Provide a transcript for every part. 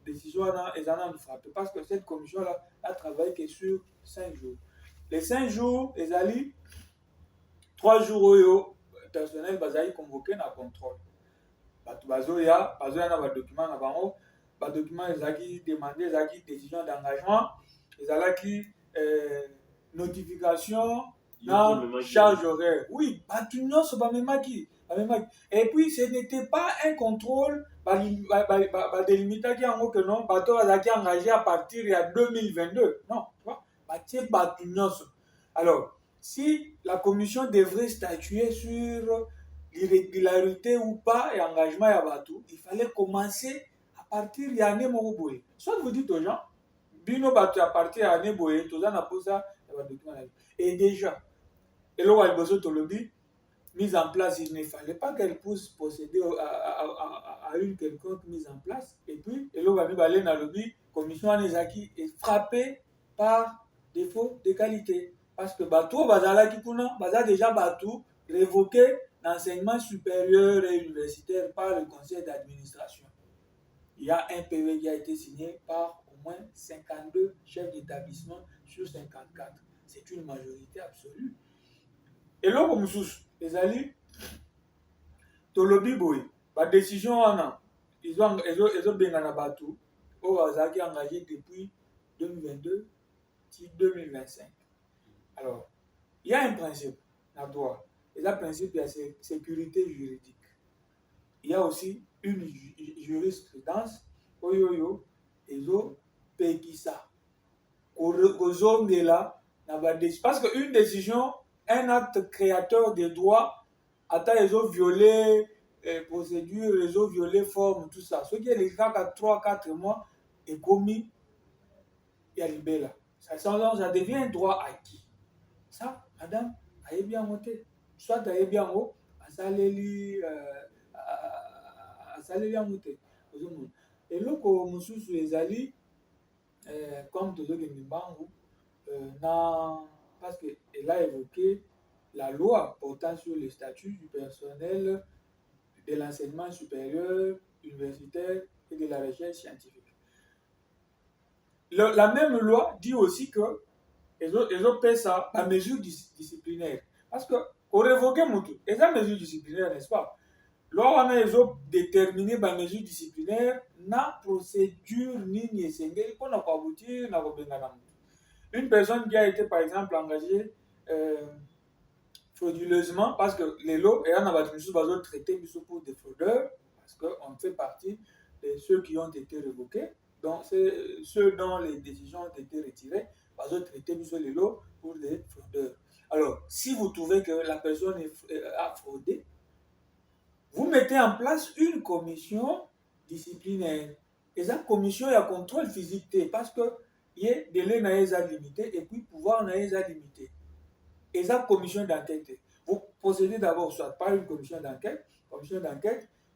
décision est en frappé parce que cette commission-là a travaillé que sur 5 jours. Les 5 jours, ils allaient 3 jours, le personnel va convoqué dans le contrôle. Il y a des documents na bango, ba documents ezaki demander ezaki décision d'engagement, ezalaki notification na charge horaire. Oui, batu nyonso bamemaki. Et puis ce n'était pas un contrôle délimitation yango que non bato bazalaki engagé à partir de 2022. Non, tu vois, batie batu nyonso. Alors, si la commission devrait statuer sur l'irrégularité ou pas et engagement à Batou, il fallait commencer à partir de l'année Moroboé. Soit vous dites aux gens, Bino Batou à partir de l'année Boé, tout ça n'a pas ça, et déjà, et là où elle besoin de lobby, mise en place, il ne fallait pas qu'elle puisse procéder à une quelconque mise en place. Et puis, et là où elle va aller dans le lobby, commission Anezaki est frappée par défaut de qualité. Parce que Batou, Bazala Kipuna, Bazala déjà Batou, révoqué l'enseignement supérieur et universitaire par le conseil d'administration. Il y a un PV qui a été signé par au moins 52 chefs d'établissement sur 54. C'est une majorité absolue. Et là, comme sous, les alliés, Tolobi Boy, la décision en a, ils ont bien en abattu, au hasard qui est engagé depuis 2022 jusqu'à 2025. Alors, il y a un principe dans le droit. Et le principe, il y a sécurité juridique. Il y a aussi une jurisprudence, ezo pekisa. Parce qu'une décision, un acte créateur des droits, attend les autres violer procédure, les autres violer forme, tout ça. Ce qui est les cas à 3-4 mois est commis, il y a libéré là. Ça devient un droit acquis. Ça, madame, elle est bien montée. Soit elle est bien haut, elle est bien montée. Et là, comme nous sommes les alliés, comme tout le monde, parce qu'elle a évoqué la loi portant sur le statut du personnel de l'enseignement supérieur, universitaire et de la recherche scientifique. La même loi dit aussi que ils ont fait ça à mesure disciplinaire. Parce que, au révoquer Moutou, ils ont mesure disciplinaire, n'est-ce pas? Lors où ils ont déterminé la mesure disciplinaire, na procédure ni n'essengé, qu'on n'a pas abouti, n'a pas bien. Une personne qui a été, par exemple, engagée frauduleusement, parce que les lots, et on a traité pour des fraudeurs, parce qu'on fait partie de ceux qui ont été révoqués, donc c'est ceux dont les décisions ont été retirées, parce que traiter les lots pour des fraudeurs. Alors, si vous trouvez que la personne a fraudé, vous mettez en place une commission disciplinaire. Et cette commission, il y a contrôle physique, parce que il y a délai limité et puis pouvoir limité. Et cette commission d'enquête, vous procédez d'abord soit par une commission d'enquête,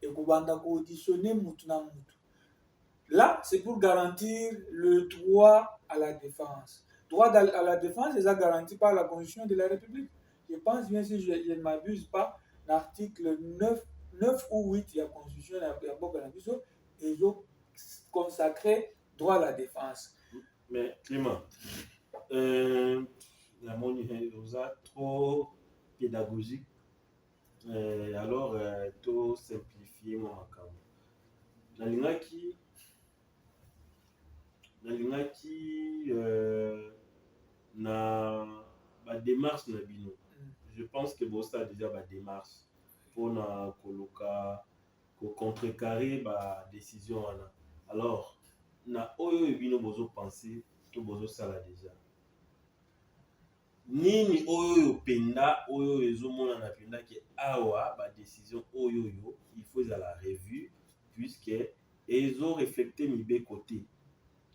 et vous allez auditionner Moutuna Moutou. Là, c'est pour garantir le droit à la défense. Droit à la défense est garanti par la Constitution de la République. Je pense bien, si je ne m'abuse pas, l'article 9 ou 8 de la Constitution de ils ont consacré droit à la défense. Mais Clément, la monnaie trop pédagogique, alors tout simplifier mon account. Na ba démarche na bino. Je pense que bossa déjà ba démarche pour na koloka ko contrecarrer ba décision wana. Alors na oyo bino bozo penser to bozo sala déjà. Nini oyo penda oyo ezomona na penda ke awa ba décision oyo il faut la revue puisque ezo reflecter mibe côté.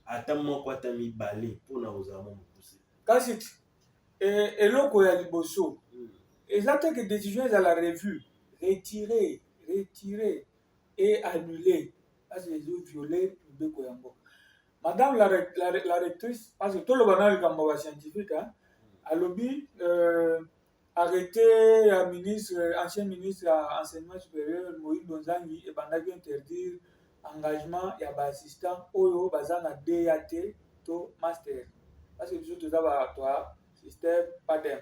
Ata moko ata mibale pona ozamo mopuse. Kasi eloko ya liboso. Exactement que décision est à la revue, retirer et annuler. Parce que les autres violés, Madame la rectrice, parce que tout le banal est scientifique, hein, à lobby, arrêté ancien ministre à enseignement supérieur, Moïse Bonzangi, et pendant interdire engagement ya baassistant oyo baza na DAT to master parce que biso toza bato ya système padem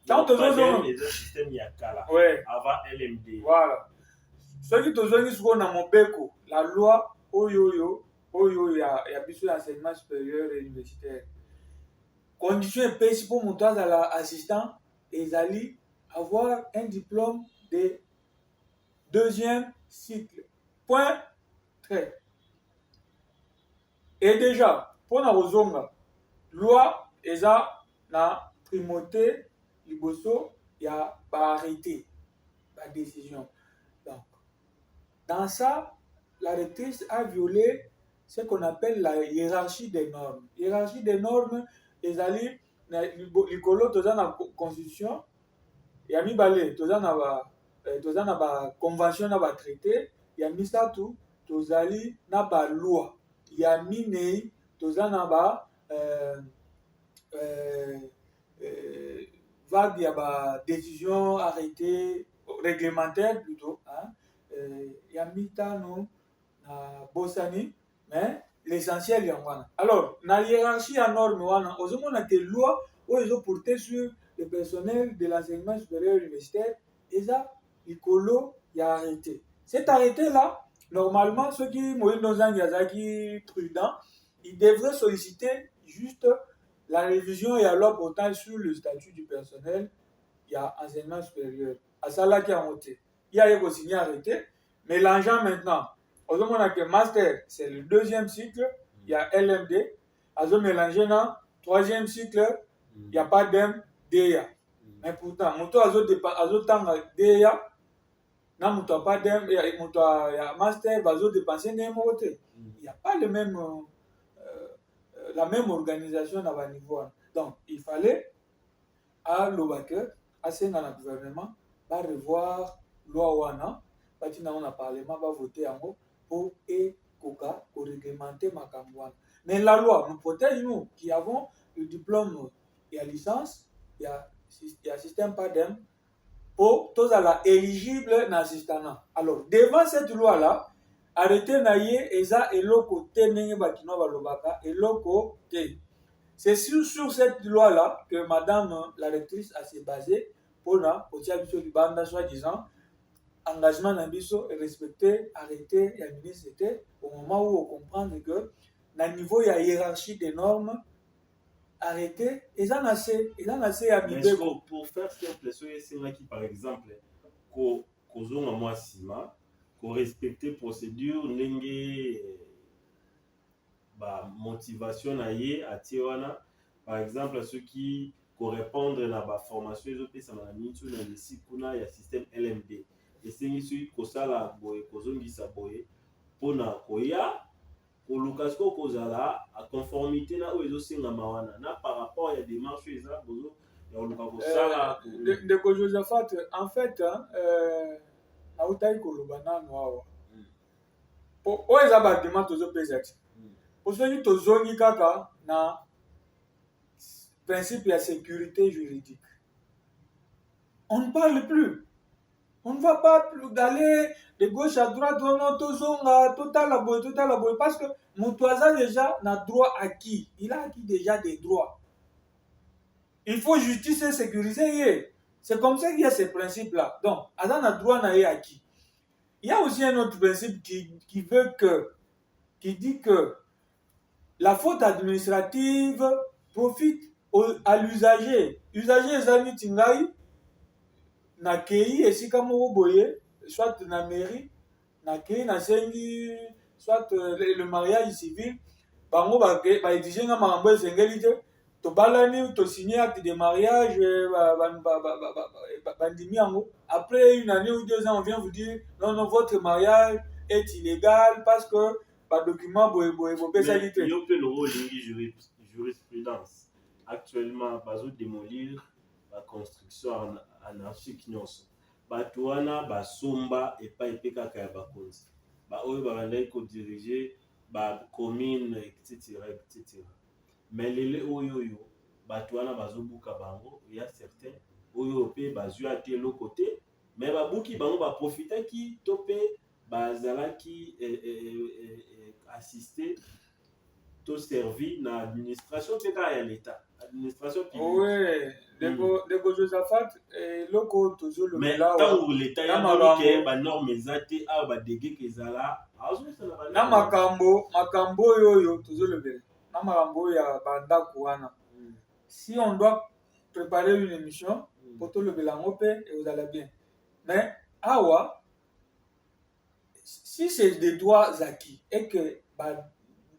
tant tozozonga eza système ya kala ouais. avant LMD voilà soki tozongi sikoyo na mobeko la loi oyo ya biso ya enseignement supérieur et universitaire condition epesi mpo moto azala assistant ezali avoir un diplôme de deuxième cycle point trait et déjà mpona kozonga loi eza na primauté liboso ya baarrêté badécision. Donc dans ça la rectrice a violé ce qu'on appelle la hiérarchie des normes. Hiérarchie des normes ezali likolo toza na constitution ya mibale toza na ba convention na ba traité ya misatu tozali na ba loi ya minei toza na ba vague ya ba décision arrêté réglementaire plutôt hein? Ya mitano na bosani mais l'essentiel ya wana. Alors na hiérarchie ya norme wana ozomona que loi oyo ezoporte sur le personnel de l'enseignement supérieur universitaire eza likolo ya arrêté. Cet arrêté là normalement ceux qui Moïno Nzangi azaki prudent il devrait solliciter juste la révision et la loi portant sur le statut du personnel il y a enseignement supérieur à ça qui a monté il y a signé arrêté mélangeant maintenant ozomona que master c'est le deuxième cycle il y a LMD azo mélanger na troisième cycle il y a pas d'em DEA mais pourtant moto azo tanga DEA na moto pas d'em moto ya master bazo dépenser ndenge moko te il y a pas le même la même organisation à bas niveau. Donc il fallait à l'Obaker asenga na gouvernement va revoir loi wana batina on a parlement va voter yango pour koka pour réglementer makambo wana. Mais la loi nous protège nous qui avons le diplôme et la licence il y a système padem pour tous à éligible na assistant. Alors devant cette loi là arrêté na ye eza eloko te ndenge bakino balobaka eloko te. C'est sur cette loi là que madame la rectrice a s'est basée pour na kotia biso libanda soi-disant engagement na biso respecter arrêté ya ministre c'était au moment où on comprend que na niveau ya hiérarchie des normes arrêté eza na se ya bibeko pour faire simple c'est qui par exemple ko kozonga moi sima ko respecter procédure ndenge ba motivation na ye atie wana par exemple ceux qui correspondre na ba formation ezopesa na mintu na lisi kuna ya système LMD esengi soki kosala boye kozongisa boye mpona koya koluka siko kozala a conformité na oyo ezosengama wana na par rapport ya démarche eza bozo ya koluka kosala ndeko Josaphat en fait nautaki koloba nano awa oyo eza badema tozopesa ti po soki tozongi kaka na principe ya sécurité juridique on ne parle plus. On ne va pas d'aller de gauche à droite, non, tozonga, total boy, parce que Moutouaza déjà n'a droit acquis. Il a acquis déjà des droits. Il faut justice et sécuriser. C'est comme ça qu'il y a ces principes-là. Donc, Azan a droit n'a acquis. Il y a aussi un autre principe qui dit que la faute administrative profite à l'usager. Usager ezali tingai na kei esika moko boye soit na mairie na kei na sengi soit le mariage civil bango ba exige nga makambo esengeli te tobalani to signer acte de mariage bandimi yango après une année ou 2 ans on vient vous dire non votre mariage est illégal parce que ba document boye bopesaki te yo pe le rôle jurisprudence actuellement bazo démolir la construction anarchique nyonso bato wana basomba epai kaka ya bakonzi baoyo babandaki kodirige bacommune etc. mais lele oyo bato wana bazobuka bango ya certain oyo mpe bazwi ate eloko te mais babuki bango baprofitaki to mpe bazalaki assisté to servi na administration te kaka ya l'État, administration publique. Oui, ndeko Josaphat eloko tozolobela mais ntango l'État yamoni ke banorme eza te awa badegeke ezala azosala na makambo oyo tozolobela na makambo oyo ya bandako wana. Si on doit préparer une émission pour tolobela yango mpe ekozala bien, mais awa si c'est des droits acquis et que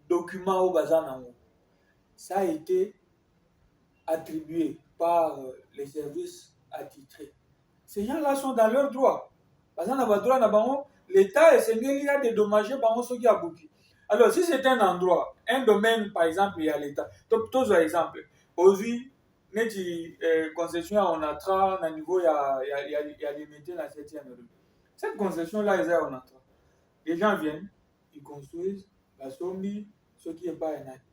document au baza nango ça a été attribué par les services attitrés, ces gens-là sont dans leurs droits. Baza na ba droit na bango, l'État esengeli ya dédommager bango soki abuki. Alors si c'est un endroit, un domaine par exemple il y a l'État. Tozo exemple, aujourd'hui neti concession ya Onatra na niveau ya limité na 7e rue. Cette concession là est à Onatra. Les gens viennent, ils construisent, la sombi, ce qui est pas un acte.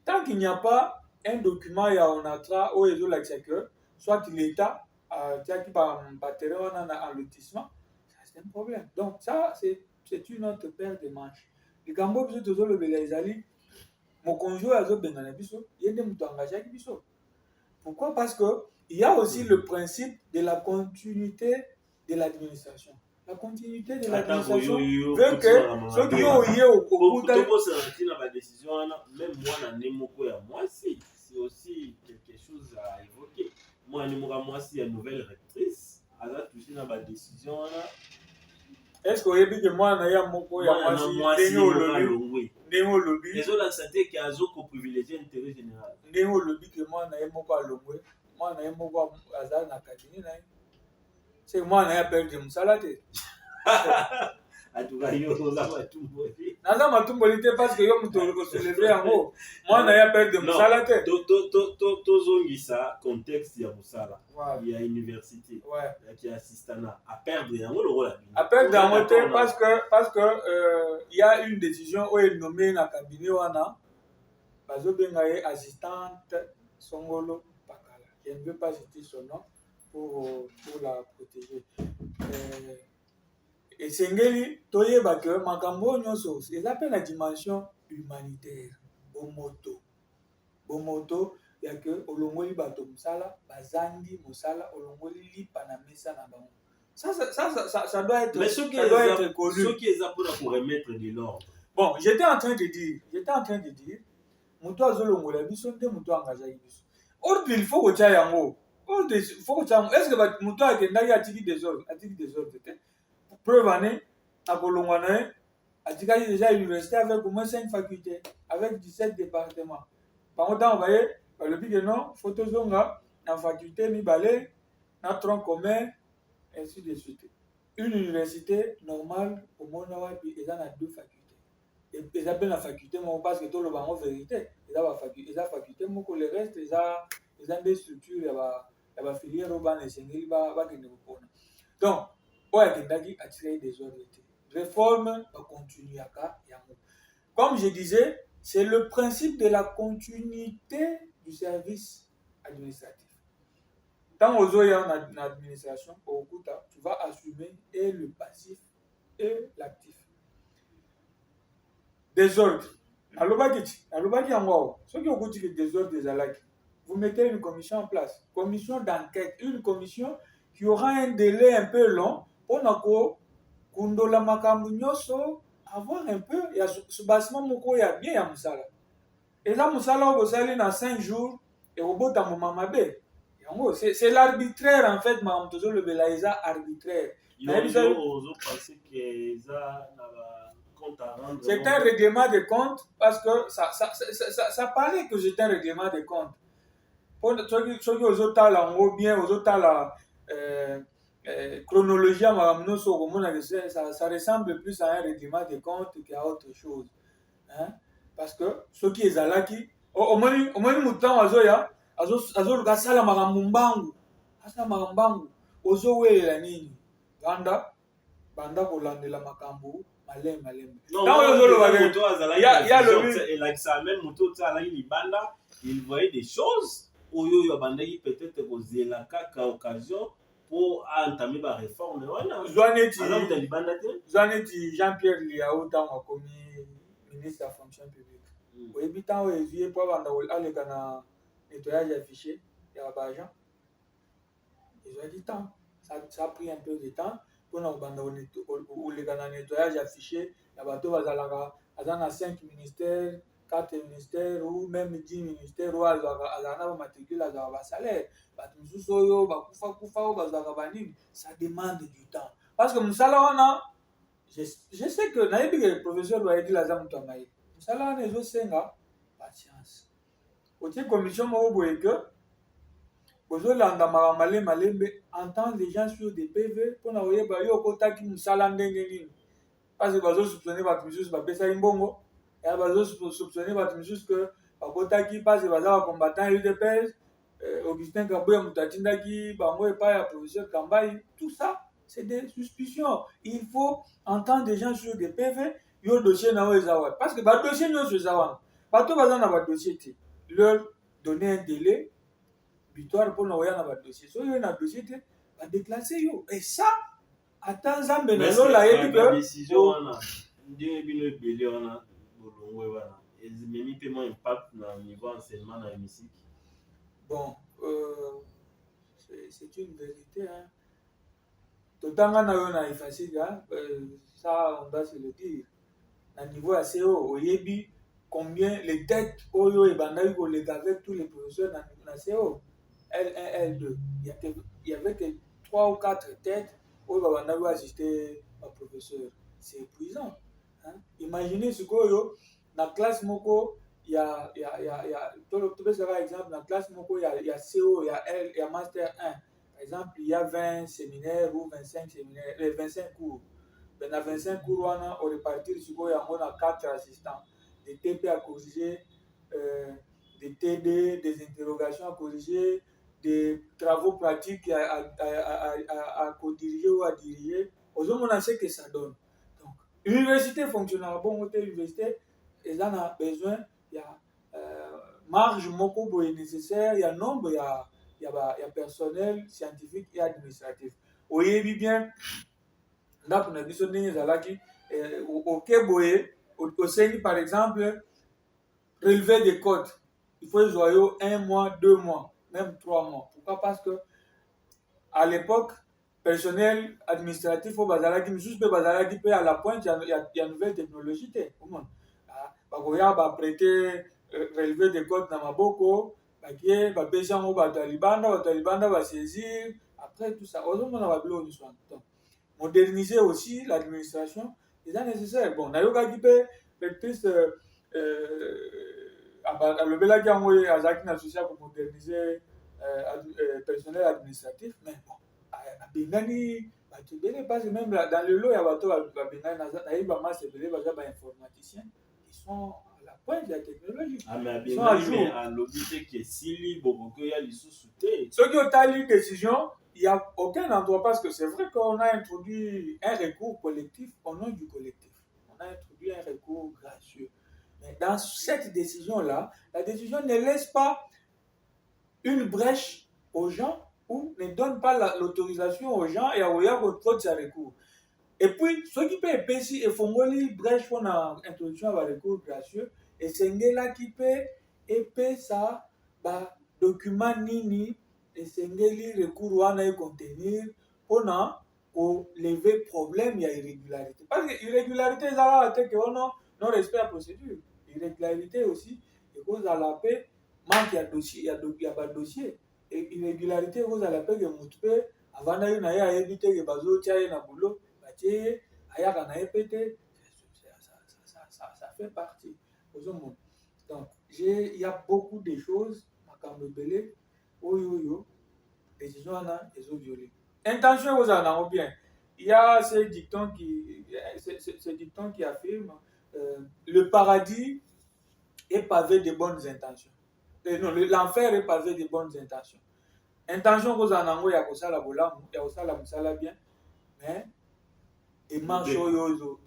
Tant qu'il n'y a pas un document à Onatra ou les autres que soit l'État qui par terrain en lotissement, c'est un problème. Donc ça c'est une autre paire de manches. Les Gambo biso toujours le belezali, mon conjoint a zo bengana biso, yende muto engagé biso. Pourquoi? Parce que il y a aussi le principe de la continuité de l'administration. La continuité de l'administration veut que ceux qui ont eu au bout de la décision, même moi, c'est aussi quelque chose à évoquer. Moi, je suis une nouvelle rectrice, elle a touché dans la décision. Est-ce que vous avez dit que moi, je suis un lobby? Les autres, c'est qui a un privilégié intérêt général. Je suis un lobby que moi, je suis un lobby. Moi, je suis un lobby. C'est moi qui ai perdu mon salaire. En tout cas, yo za matumboli. Naza matumboli te parce que yo muto se lever en haut. Moi na perdu mon salaire. Tozongisa contexte ya musala. Il y a université. Ouais. Qui assistana à perdre yango le rôle. À perdre yango te parce que il y a une décision où il nommé na cabinet wana bazo bengaye assistante Songolo Pakala. Je ne veux pas citer son nom pour la protéger. Et Sengeli, toyeba que makambo nyonso, ils appellent la dimension humanitaire. Bomoto, il y a que olongoli bato musala, bazangi musala, olongoli lipa na mesa na bango. Ça doit être, mais ça doit être connu. Ce qui est pour remettre de l'ordre. Bon, j'étais en train de dire, muto azolongola biso nde muto engagé biso. Ordre il faut que tu ailles en haut. Est-ce que muto akendaki atiki désordre preuve année à Bolongwane, a déjà l'université avec au moins 5 facultés, avec 17 départements. Par contre, on voyait, le but que non, photozonga, en faculté, mi balai, en tronc commun, ainsi de suite. Une université normale, au monde, ils ont 2 facultés. Et ils ont bien la faculté, mais on passe que tout le monde en vérité. Ils ont la faculté, mais le reste, ils ont des structures, il y a des filières urbaines, et c'est donc, des ordres. Réforme va continuer à comme je disais, c'est le principe de la continuité du service administratif. Tant aux oeufs en administration, tu vas assumer et le passif et l'actif. Désordre. Ceux qui ont dit que désordre des alaki, vous mettez une commission en place, commission d'enquête, une commission qui aura un délai un peu long. On a kundola makambu nyoso avoir un peu ya ce bâtiment moko ya bien ya musala. Et là musala au sali na 5 jours et au bota mamabe. Yango c'est l'arbitraire en fait ma mtozo le belaïsa arbitraire. C'est un règlement de compte parce que ça paraît que c'est un règlement de compte. Pour ceux qui aux autres là en bien aux autres là chronologie ça ressemble plus à un règlement de compte qu'à autre chose, hein? Parce que ceux qui est alaki au moins mutan azoya azo gasala magamumbangu asa magambangu ozo welela nini banda kolandela makambo malem il voyait des choses oyo bandaki peut-être kozela kaka occasion pour entamer la réforme. Voilà. Zwaneti Jean-Pierre Liao tant a commis ministre de la fonction publique. Oui, puis tant est vieux pour aller dans le nettoyage affiché, il y a pas d'argent. Ils ont dit tant. Ça a pris un peu de temps pour nous aller dans le nettoyage affiché. Il y a bateau à 5 ministères, 4 ministères ou même 10 ministères où ils ont matriculé à salaire. Ça demande du temps. Parce que je sais que le professeur doit dire la zone Tamaï. Moussala on est patience. Au tiers commission Maroboé que entendre les gens sur des PV pour n'envoyer au côté qui Moussala Ndengeni. Parce que bazo soupçonner votre monsieur pas pesa imbongo. Et bazo soupçonner votre monsieur que Bakota qui passe baza combattant UDPS. Augustin Kabouya Moutatinda qui bango et pas professeur Kambaï, tout ça c'est des suspicions. Il faut entendre des gens sur des PV, yo dossier na oezawa parce que ba dossier no oezawa. Bato baza na ba dossier ti. Leur donner un délai butoir pour n'envoyer na ba dossier. So yo na dossier ti ba déclasser yo. Et ça attends Zambé na lo la yebi que décision wana ndenge bino belé wana bolongwe wana. Et même paiement impact na niveau enseignement na musique. Bon, c'est une vérité. Hein. Tout le temps, on a facile, hein? Ça, on doit se le dire. À niveau assez haut, au Yébi, combien les dettes, Oyo et Bandaï, avec tous les professeurs dans CO, L1, L2. Il y avait que 3 ou 4 têtes où Bandaï assistait au professeur. C'est épuisant. Hein? Imaginez ce que dans la classe Moko, il y a tout exemple, dans la classe Moko, il y a CO, il y a L, il y a Master 1. Par exemple, il y a 20 séminaires ou 25 séminaires, 25 cours. Dans 25 cours, on a réparti sur il y a 4 assistants. Des TP à corriger, des TD, des interrogations à corriger, des travaux pratiques à co-diriger ou à diriger. Aujourd'hui, on sait que ça donne. Donc, l'université fonctionne à bon côté, l'université, ils en ont besoin. Il y a marge moko est nécessaire, il y a nombre, il y a personnel scientifique et administratif. Vous voyez bien, là pour nous dire au Keboye, au Seigneur par exemple, relever des codes. Il faut jouer 1 mois, 2 mois, même 3 mois. Pourquoi? Parce que à l'époque, personnel administratif au Bazalaki, nous juste Bazalaki peut à la pointe, il y a une nouvelle technologie. Comment? Bagoya va prêter relever des codes dans Maboko, Baké, Babéjan au Batalibanda va saisir. Après tout ça, aujourd'hui, on a besoin de soin. Moderniser aussi l'administration, c'est nécessaire. Bon, Nayoka qui peut rectrice le Belagi a envoyé à Zaki Nassoucia pour moderniser personnel administratif, mais bon, à Bengani, parce que même dans le lot, il y a bateau à Bengani, il y a des informaticiens qui sont à la pointe de la technologie. Ah, mais à Bengani, à l'objet qui est si libre, il y a les sous-soutés. Ceux qui ont eu décision, il n'y a aucun endroit, parce que c'est vrai qu'on a introduit un recours collectif au nom du collectif. On a introduit un recours gracieux. Mais dans cette décision-là, la décision ne laisse pas une brèche aux gens ou ne donne pas l'autorisation aux gens et à Oya contre sa recours. Et puis, ceux qui peuvent épaissir et font une brèche pour l'introduction à recours gracieux, et c'est là qui peut épaissir ça, document nini, et c'est là recours à contenir pour lever problème, il y a irrégularité. Parce que l'irrégularité, c'est non respect à la procédure. Irrégularité aussi, et cause à la paix, manque de dossier, il y a pas de dossier. Et irrégularité, cause à la paix, que moutpe, avant d'aller éviter que bazo tiaye na boulot, bâti, aya na épété, ça fait partie. Donc, il y a beaucoup de choses, Makambebele, Oyoyo, décision à ils ont violé. Intention, vous en avez bien. Il y a ce dicton qui affirme le paradis est pavé de bonnes intentions. Non, l'enfer est pavé de bonnes intentions. Intention vous en avez, il y a ça la bola, il y a ça la musala bien, mais démarche ozo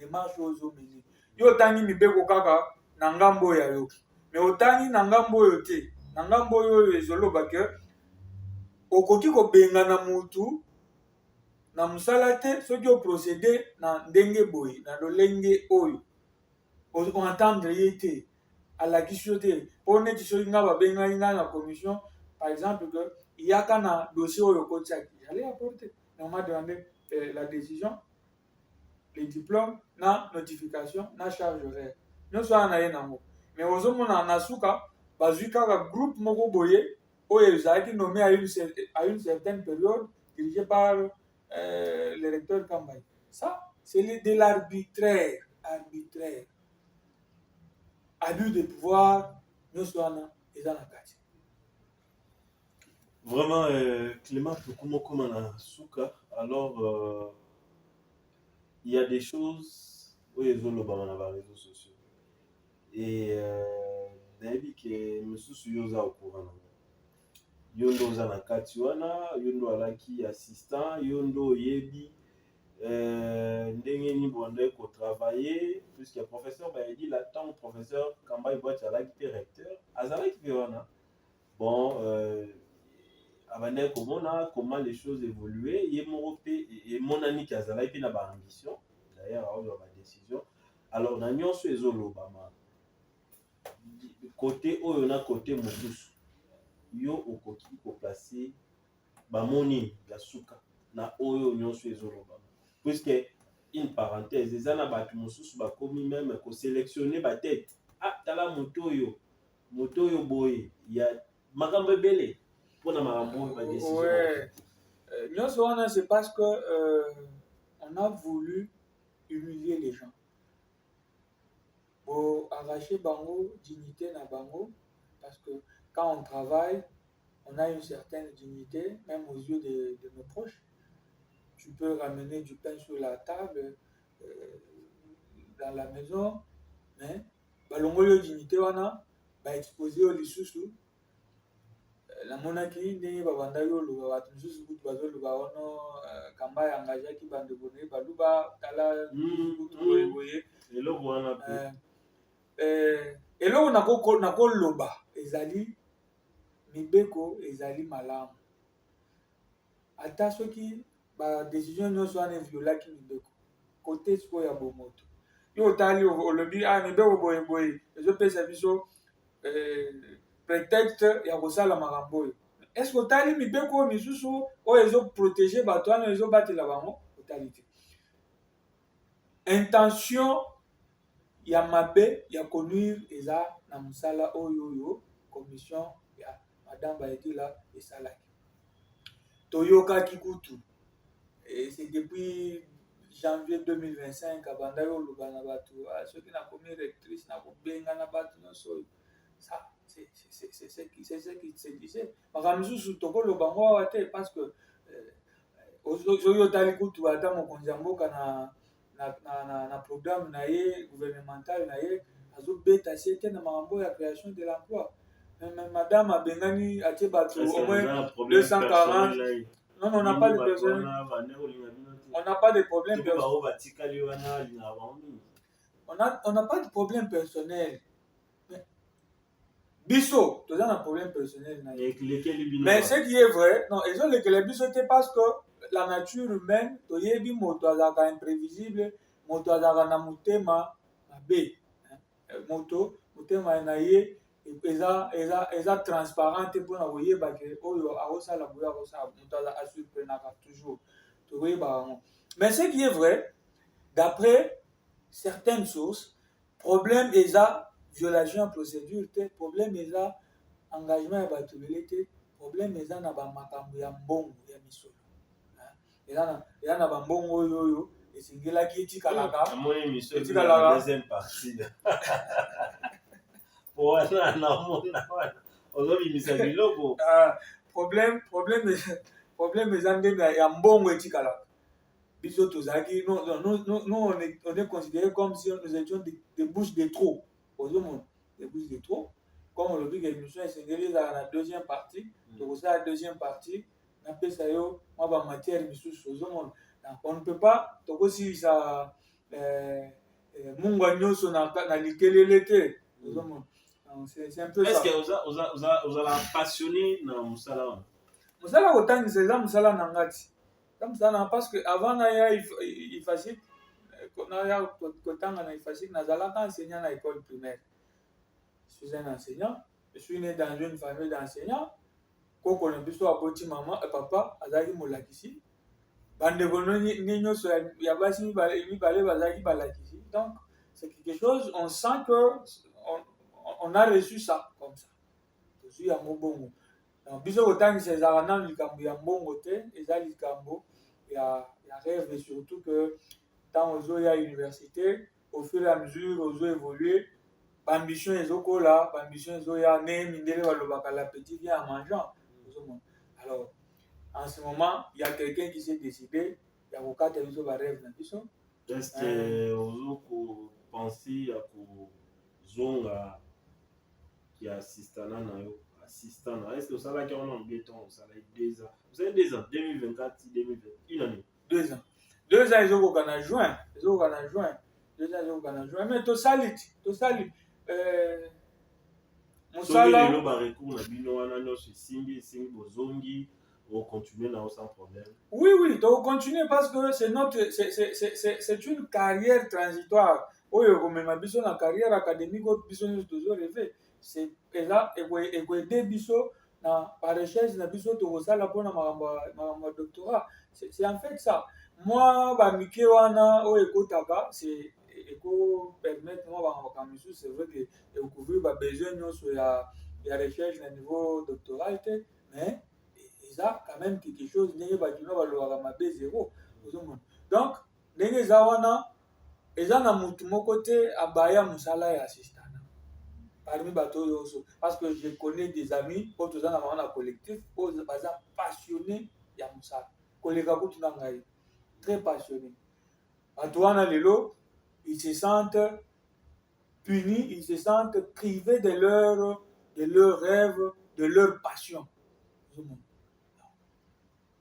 mini. Yo tangi mibeko kaka nangambo ya yo. Mais otangi nangambo yo te. Nangambo yo ezolo ba que okoki ko benga na mutu na mosala te soki oprocédé na ndenge boye na lolenge oyo oentendre ye te alakisi yo te mpo neti soki nga babengaki ngai na commission par exemple que iyaka na dossier oyo okotiaki j'allais apporter mais on m'a demandé la décision le diplôme na notification na charge horaire nyonso wana na ye nango mais ozomona na suka bazwi kaka groupe moko boye oyo ezalaki nommé à une certaine période dirigé par le recteur Kambaye. Ça, c'est de l'arbitraire. Arbitraire. Abus de pouvoir, nous sommes dans la carte. Vraiment, Clément, comme on souka, alors il y a des choses où ils ont le ballon dans les réseaux sociaux. Et d'ailleurs, que monsieur Suyoza au courant. Yondo za na kati wana, yondo alaki assistant, yondo yebi ndenge ni bonde ko travailler puisque le professeur ba dit là tant professeur Kambaye boîte alaki pe recteur azalaki pe wana. Bon abandé comment les choses évoluaient, ye moko pe et mon ami qui azalaki pe na ba ambition d'ailleurs a eu ba décision. Alors na nyonso ezoloba ma côté oyo na côté mosusu yo okoki koplacer bamoni ya suka na oyo nyonso ezoloba puisque une parenthèse eza na bato mosusu bakomi même kosélectionner batete tala moto oyo boye ya makambo ebele mpona makambo oyo badécision nyonso wana c'est parce que on a voulu humilier les gens pour arracher bango dignité na bango parce que quand on travaille, on a une certaine dignité, même aux yeux de nos proches. Tu peux ramener du pain sur la table dans la maison, mais balongolo dignité wana ba exposé au lisusu la monaki ndenge babanda yo lo bato mususu kutu bazoloba ono Kambaye engagé ki bande bonne baluba tala kutu boye eloko wana pe eloko nakoloba ezali mibeko ezali malamu ata soki badécision nyonso wana eviolaki mibeko kote sikoyo ya bomoto yo otali olobi mibeko boyeboye ezopesa biso prétexte ya kosala makambo oyo est-ce que otali mibeko oyo misusu oyo ezoprotege bato wana ezobatela bango otali te intention ya mabe ya konuire eza na mosala oyo commission ya madame Baetila esalaki toyokaki kutu et c'est depuis janvier 2025 abanda yo oloba na bato soki nakomi rectrice nakobenga na bato nyonso ça c'est ce qui se disait makambo misusu tokoloba ngo awa te parce que soki otali kutu ata mokonzi ya mboka na programme na ye gouvernemental na ye azobeta sie te na makambo ya création de l'emploi. Madame Abengani a au moins 240. Non, on n'a pas de personnel. On n'a pas de problème personnel. On n'a pas de problème personnel. Bisso, tu as un problème personnel. Mais ce qui est vrai, non, ils ont les bisso parce que la nature humaine, tu as dit moto azaka imprévisible, moto azaka na mutema be. Moto mutema na ye eza transparente pour na koyeba ke oyo akosala boye akosala moto asurprenaka toujours tokoyeba bango. Mais ce qui est vrai, d'après certaines sources, problème eza violation de procédure te, problème eza engagement ya bato ebele te, problème eza na bamakambo ya mbongo ya misolo eza na bambongo oyo esengelaki etikalaka deuxième partie problème eza ndenge ya mbongo etikalaka biso tozalaki nous on est considéré comme si nous étions des bouches de trop des bouches de trop comme on le dit que l'émission esengeli ezala na deuxième partie tokosala la deuxième partie napesa yo mwa bamatière misusu ozomona on ne peut pas tokosilisa mungwa nyonso na likelele te ozomona. C'est un peu est-ce ça. Est-ce que vous avez passionné dans Moussala? Moussala kotangisa eza mosala na ngati comme ça non, parce que avant il facile kotanga na ifasik nazalaka enseignant à l'école primaire. Je suis un enseignant, je suis né dans une famille d'enseignants. Koko na biso aboti maman et papa azali molakisi. Bandeko ni nyonso ya basi mibale bazali balakisi. Donc c'est quelque chose, on sent que on a reçu ça comme ça. Je suis à Mobongo. Donc biso kotangisa ezalaka nanu likambo ya mbongo te, eza likambo ya rêve, et surtout que tant aux à l'université, au fur et à mesure, aux évoluer, l'ambition est au là, l'ambition est au ya, l'appétit vient en mangeant. Alors, en ce moment, il y a quelqu'un qui s'est décidé, il y a beaucoup de rêve dans l'ambition. Est-ce que vous pensez à Zonga qui assiste à assistant? Est-ce que ça va qu'on en béton, ça va être 2 ans? Vous avez 2 ans, 2024, 2020, une année. 2 ans. 2 ans, ils ont gagné juin. Ils ont gagné juin. 2 ans, ils ont gagné juin. Mais tu salis. Tu salis. Mosala. Si le recours na bino wana nyonso simbi bozongi, on continue sans problème. Oui, oui, donc continuer parce que c'est une carrière transitoire. Oyo komema biso na carrière académique biso nyonso toujours rêvé. C'est là et aider biso na par recherche na biso to kosala pona makambo doctorat. C'est en fait ça. Moi bamike wana oyo ekotaka c'est eko permettre moi ba misusu, c'est vrai que couvrir ba besoin nyonso ya recherche na niveau doctoral te, mais ça quand même quelque chose ndenge bakino balobaka mabe zéro ozomona. Donc ndenge eza wana eza na mutu moko te abaya mosala ya assistant parmi bato oyo oso, parce que je connais des amis oyo toza na bango na collectif oyo baza passionné ya mosala koleka kutu na ngai, très passionné. Bato wana lelo ils se sentent punis, ils se sentent privés de leur rêve, de leur passion.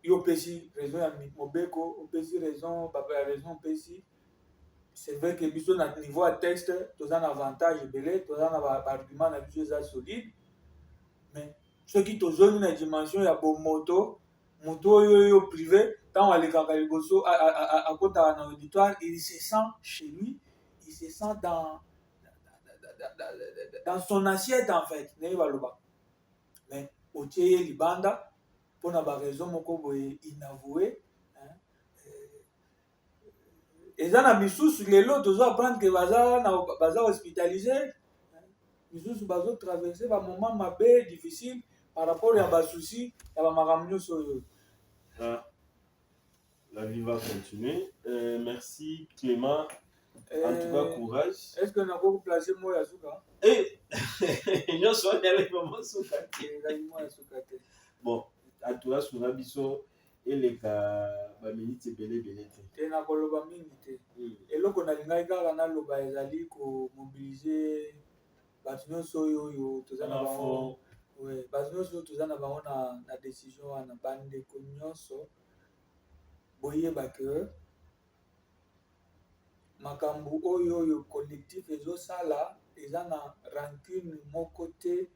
Yo pesi raison ya mobeko, opesi raison, papa ya raison pesi. C'est vrai que biso na niveau à texte, toza un avantage belé, toza na ba argument na biso za solide. Mais ceux qui tozoni na dimension ya bomoto, moto yo privé, tant alekaka liboso à kota na auditoire, il se sent chez lui, il se sent dans son assiette en fait, ne baloba. Mais otie libanda pour na ba raison moko boye inavoué, hein. Eza na misusu lelo tozo apprendre que baza hospitalisé, misusu bazo traverser ba moment mabe difficile par rapport à ba souci ya ba makambo nyonso. La vie va continuer. Merci Clément. En tout cas, courage. Est-ce que nous avons placé moi à Souka? Nous sommes avec maman Souka. Bon, à toi, sur Abisso, et les cas, minutes belé. Tena koloba minute. Et là, on a l'ingaï kaka loba ezali ko mobiliser bato nyonso oyo toza na bango. Ouais, bato nyonso toza na bango na décision wana bandeko nyonso. Boyeba ke makambo oyo collectif ezosala eza na rancune moko te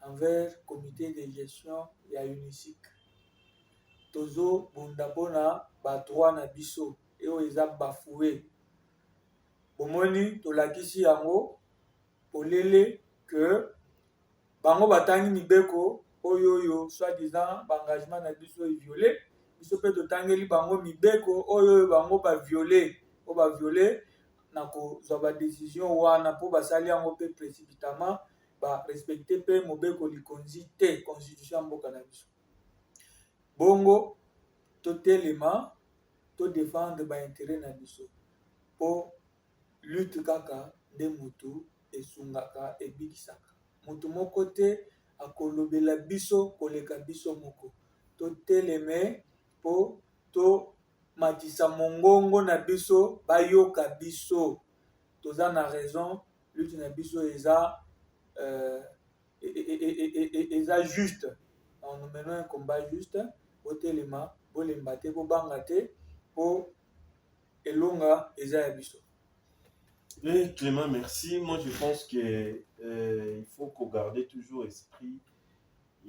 envers comité de gestion ya UNICIC. Tozo bunda mpona badroit na biso oyo eza bafoué. Bomoni tolakisi yango polele que bango batangi mibeko oyo soi-disant engagement na biso violé. Biso pe totangeli bango mibeko oyo bango ba violé na kozwa ba décision wana po basali yango pe précipitamment ba respecter pe mobeko likonzi te constitution mboka na biso. Bongo totelema to défendre ba intérêt na biso po lutte kaka nde mutu esungaka ebikisaka. Mutu moko te akolobela biso koleka biso moko. Toteleme po to matisa mongongo na biso bayoka biso. Toza na raison, lutte na biso eza juste. Nous menons un combat juste. Otelema bolemba te po banga te po elonga eza ya biso. Clément, merci. Moi, je pense que il faut qu'on garde toujours esprit.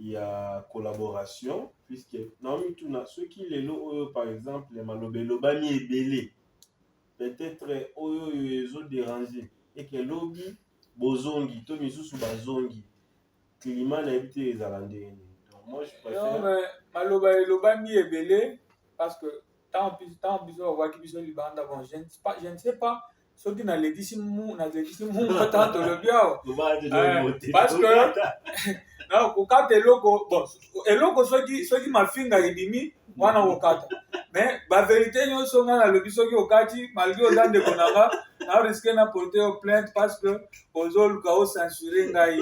il y a collaboration, puisque non, ceux qui les lots, par exemple, les malobelobami et belé, peut-être ils ont dérangé, et que lobby, bozongi, to misusu bazongi, climat n'a été les alandés. Donc moi je préfère. Non, mais malobelobami et belé, parce que tant pis, on voit qu'ils sont libanda, bon, je ne sais pas. Ceux qui n'ont pas dit si mou, tant le bien. Parce que, non, kokata eloko, bon, eloko soki mafinga edimi, wana kokata. Mais, la vérité, nous sommes dans le biso qui okati, malgré aux gens de Konanga, on risque de porter plainte parce que, aux autres, ont censuré ngai.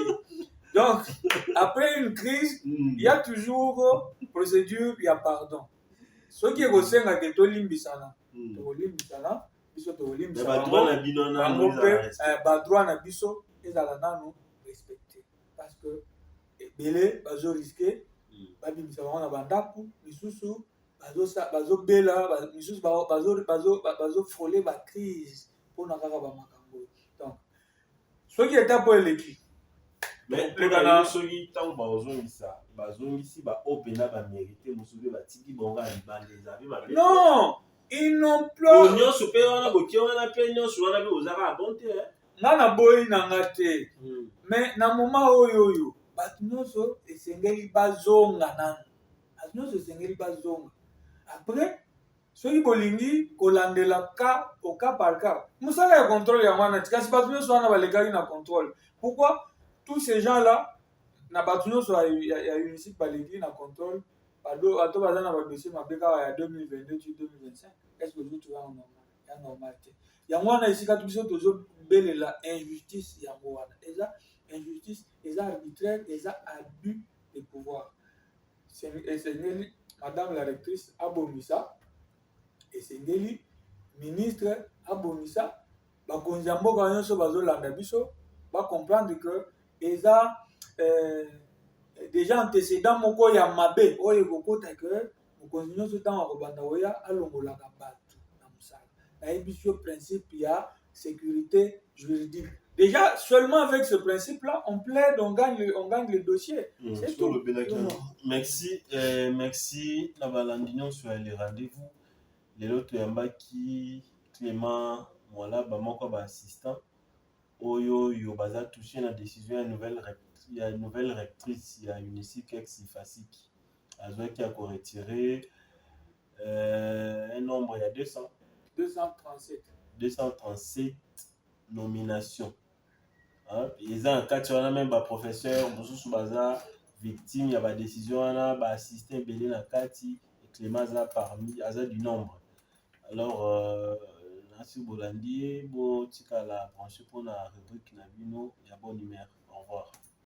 Donc, après une crise, il y a toujours procédure, il y a pardon. Ce qui est au sein de Tolimbisana, biso tolimbisana, droit na biso, ezala nous respecter. Parce que, belé, bazo risqué, babimisa bango na bandaku, misusu, bazo bela, misusu bazo frôler ba crise pour na kaka ba makambo. Donc, ce qui est pour l'équipe. Mais pour la soki tant bazongisa bazongisi ba opena ba mérité musubi ba tiki bonga libande zabi ba. Non, ils n'ont plus. Onyo super wana boki wana pe nyonso wana be ozaka bonté hein. Nana boy na ngate. Mais na moment oyo batu nyonso esengeli bazonga nanu. Batu nyonso esengeli bazonga. Après soki bolingi kolandela ka au cas par cas. Musala ya contrôle ya wana tikasi batu nyonso wana balekaki na contrôle. Pourquoi tous ces gens-là, na batuno so ya UNICEF baleki na contrôle, bato baza na dossier mabeka ya 2022-2025. Est-ce que tu vas en normal? Ya normalité. Yango wana esika biso tozo belela injustice yango wana. Eza injustice, eza arbitraire, eza abus de pouvoir. C'est madame la rectrice abomisa et sengeli ministre abomisa bakonzi ya mboka nyonso bazolanda biso ba comprendre que eza déjà antécédent moko ya mabe oyo kokota que mokonzi nyonso ntango akobanda koya alongolaka bato na mosala nayebi biso principe ya sécurité juridique. Déjà seulement avec ce principe là on plaide, on gagne le dossier. C'est tout. Merci merci na balandi nyonso ya les rendez-vous lelo toyambaki Clément Mwala bamoko ba assistant oyo baza touché la décision ya nouvelle rectrice ya UNICEF ex Fasiki azwaki ya retirer un nombre ya 237 nominations. Ils ont quatre wana même ba professeur mosusu baza victime ya ba décision wana ba assistant belé na kati et Clément za parmi aza du nombre. Alors Nancy Bolandi bo tika la branche pour la rubrique na bino ya bon numéro.